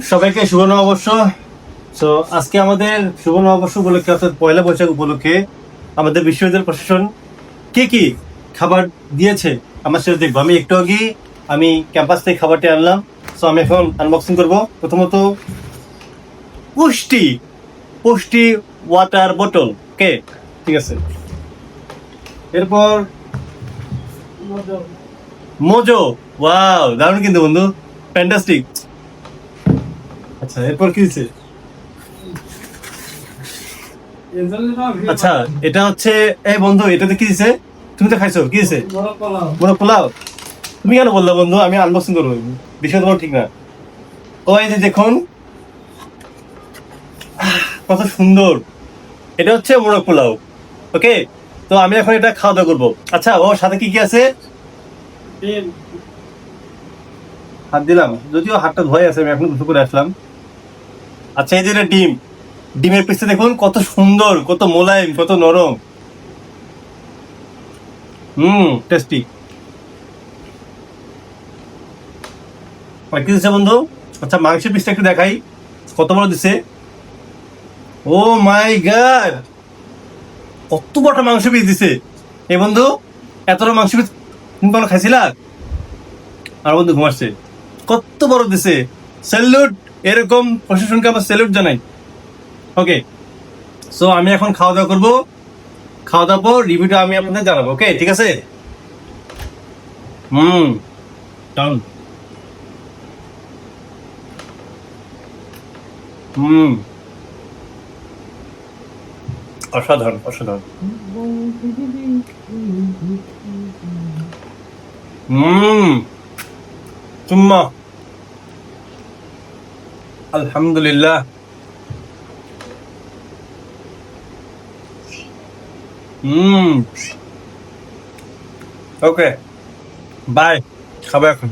সবাইকে শুভ নববর্ষ। তো আজকে আমাদের শুভ নববর্ষ উপলক্ষে অর্থাৎ পয়লা বৈশাখ উপলক্ষে আমাদের বিশ্ববিদ্যালয় প্রশাসন কি কি খাবার দিয়েছে আমার সাথে দেখবো। আমি একটু আগে আমি ক্যাম্পাস থেকে খাবারটি আনলাম। তো আমি এখন আনবক্সিং করব। প্রথমত পুষ্টি পুষ্টি ওয়াটার বোতল, ওকে ঠিক আছে। এরপর মোজো, ওয়াও দারুণ কিন্তু বন্ধু, ফ্যান্টাস্টিক। আচ্ছা এরপর কি দিচ্ছে? আচ্ছা এটা হচ্ছে, এই বন্ধু এটাতে কি দিছে? তুমি তো খাইছো, কি দিছে? মোরগ পোলাও। তুমি কেন বললা বন্ধু? আমি আনবক্সিং করবো, বিষয় তোমার ঠিক না। ও এই যে দেখুন কত সুন্দর, এটা হচ্ছে মোরগ পোলাও। ওকে, তো আমি এখন এটা খাওয়া দাওয়া করবো। আচ্ছা ওর সাথে কি কি আছে? হাত দিলাম, যদিও হাতটা ধোয়া আছে, আমি এখন দুটো করে আসলাম। আচ্ছা এই যে এটা ডিম, ডিমের পিসটা দেখুন কত সুন্দর, কত মোলায়েম, কত নরম। টেস্টি। আর কি দিচ্ছে বন্ধু? আচ্ছা মাংসের পিসটা একটু দেখাই, কত বড় দিছে। ও মাই গড, কত বড় মাংস পিস দিছে এই বন্ধু। এতটা মাংস পিস তুমি কোনো খাইছিলা? আর বন্ধু ঘুমাচ্ছে, কত বড় দিছে। স্যালুট, এরকম প্রশাসনকে আবার স্যালুট জানাই। ওকে, সো আমি এখন খাওয়া দাওয়া করবো। খাওয়া দাওয়ার পর রিভিউটা আমি আপনাদের জানাবো। ওকে ঠিক আছে। হুম, ডান। হুম, অসাধারণ অসাধারণ। হুম, চুম্মা, আলহামদুলিল্লাহ। হুম, ওকে বাই, খাবো এখন।